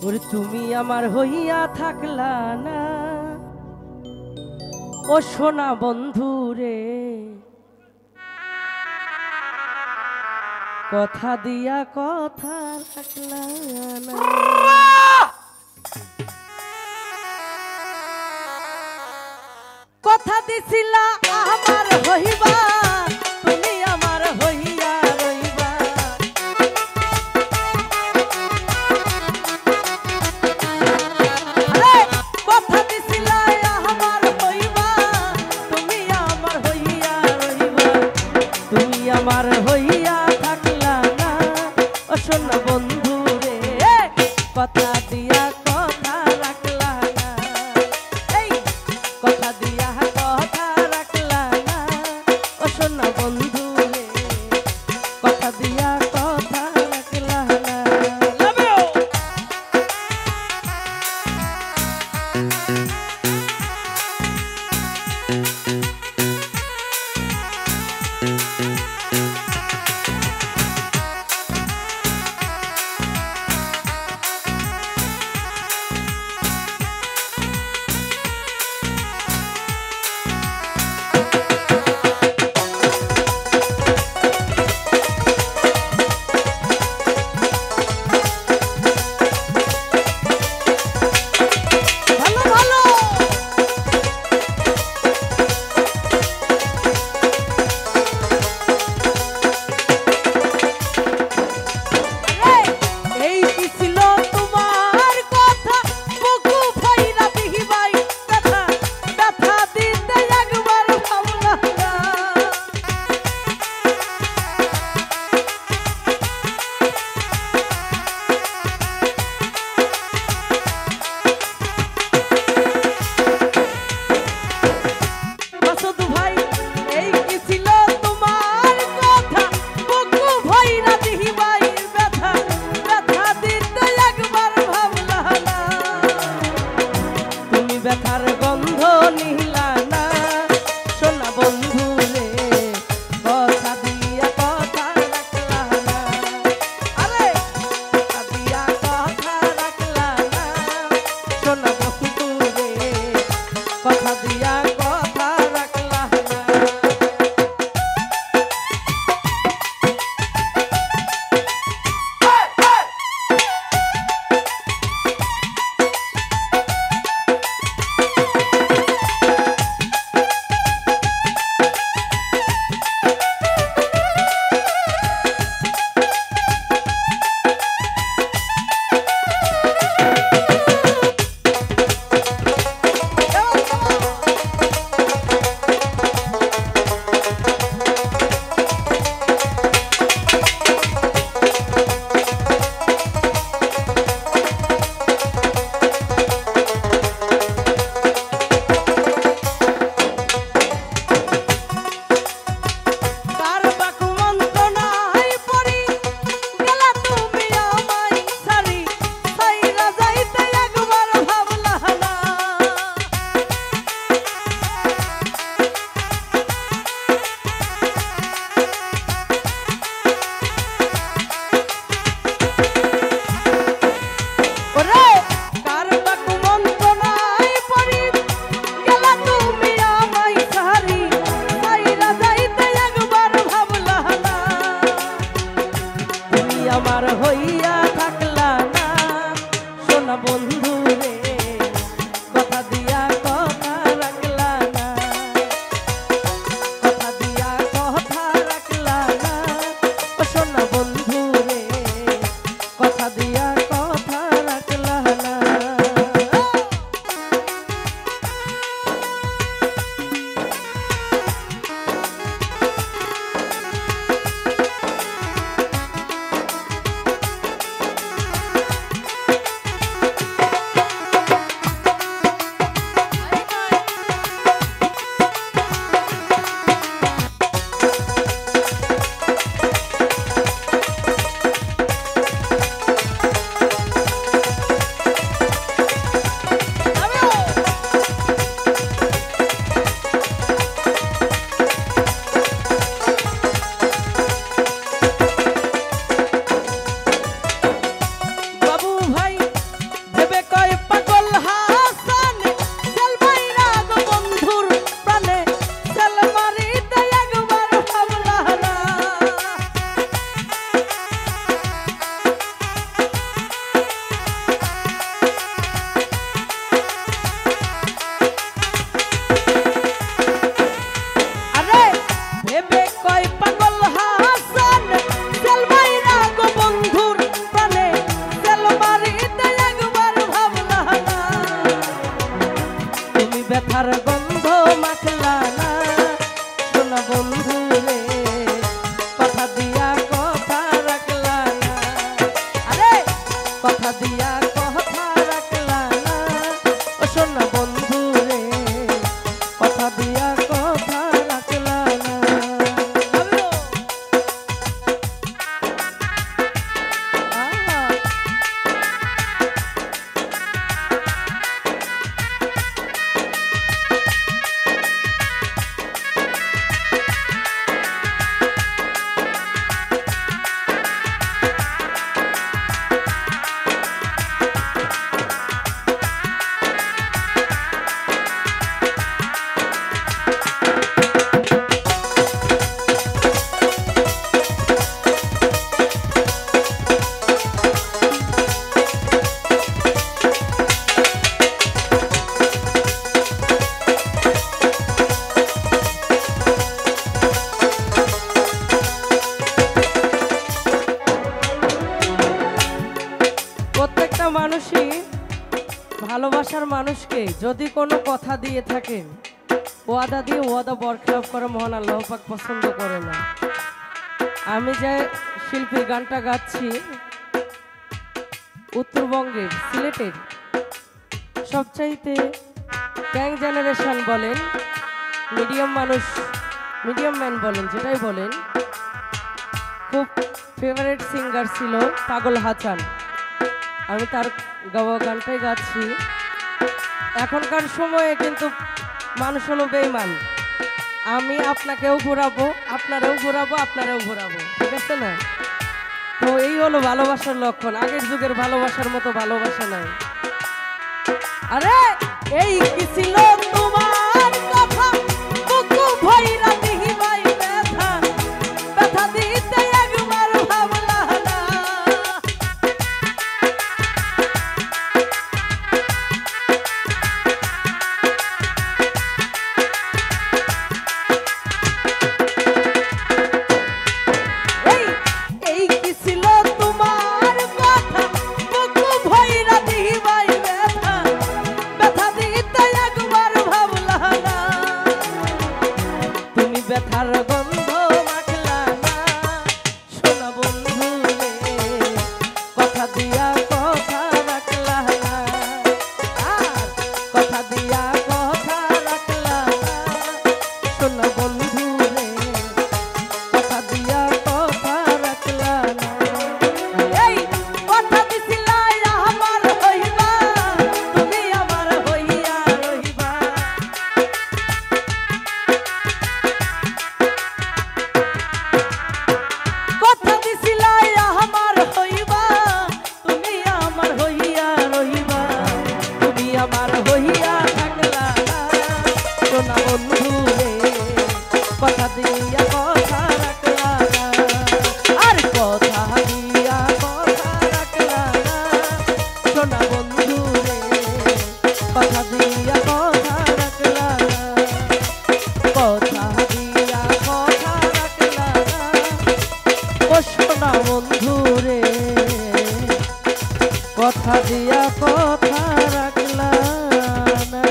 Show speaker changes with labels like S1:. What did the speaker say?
S1: ওরে তুমি আমার হইয়া থাকলা না, ও সোনা বন্ধু রে, কথা দিয়া কথা রাখলা না। কথা দিছিলা আমার হইবা, তুমি আমার হইয়া রইবা। কথা দিছিলা আমার হইবা, তুমি আমার হইয়া রইবা। তুমি আমার হইয়া থাকলা না, ও সোনা বন্ধু রে, কথা দিয়া কথা রাখলা না। এই কথা দিয়া কথা রাখলা না, ও সোনা বন্ধু রে, কথা দিয়া কথা রাখলা না। Love you! কথা দিয়া কথা রাখলা না ও সোনা বন্ধু রে কথা দিয়া কথা রাখলা না প্রত্যেকটা মানুষই ভালোবাসার মানুষকে যদি কোনো কথা দিয়ে থাকেন ওয়াদা দিয়ে ওয়াদা বরখেলাপ করা মহান আল্লাহ পাক পছন্দ করে না। আমি যে শিল্পীর গানটা গাচ্ছি উত্তরবঙ্গের সিলেটের সবচাইতে ইয়াং জেনারেশন বলেন মিডিয়াম মানুষ মিডিয়াম ম্যান বলেন যেটাই বলেন খুব ফেভারিট সিঙ্গার ছিল পাগল হাসান। আমি তার গাওয়া গানটাই গাচ্ছি। এখনকার সময়ে কিন্তু মানুষ হলো বেঈমান। আমি আপনাকেও ঘোরাবো আপনারাও ঘোরাবো আপনারাও ঘোরাবো, ঠিক আছে না? তো এই হলো ভালোবাসার লক্ষণ। আগের যুগের ভালোবাসার মতো ভালোবাসা নাই। আরে এই কি ছিল তোমার কথা বুকু ভইরা দিহি ভাই ব্যথা ব্যথা দিতে একবার ভাবলা না এই কি ছিল তোমার কথা বুকু ভইরা দিহি ভাই ব্যথা ব্যথা দিতে একবার ভাবলা না তুমি ব্যথার গন্ধ মাখলা না সোনা বন্ধু রে কথা দিয়া কথা রাখলা না আর কথা দিয়া কথা রাখলা না সোনা বন্ধু রে কথা দিয়া কথা রাখলা না এই কথা দিছিলা আমার হইবা তুমি আমার হইয়া রহিবা কথা দিছিলা আমার হইবা তুমি আমার হইয়া রহিবা তুমি আমার হইয়া থাকলা না সোনা বন্ধু রে কথা দিয়া কথা রাখলা না আর কথা দিয়া কথা রাখলা না সোনা বন্ধু রে কথা দিয়া কথা রাখলা না কথা দিয়া কথা রাখলা না ও সোনা বন্ধু রে কথা দিয়া কথা রাখলা না।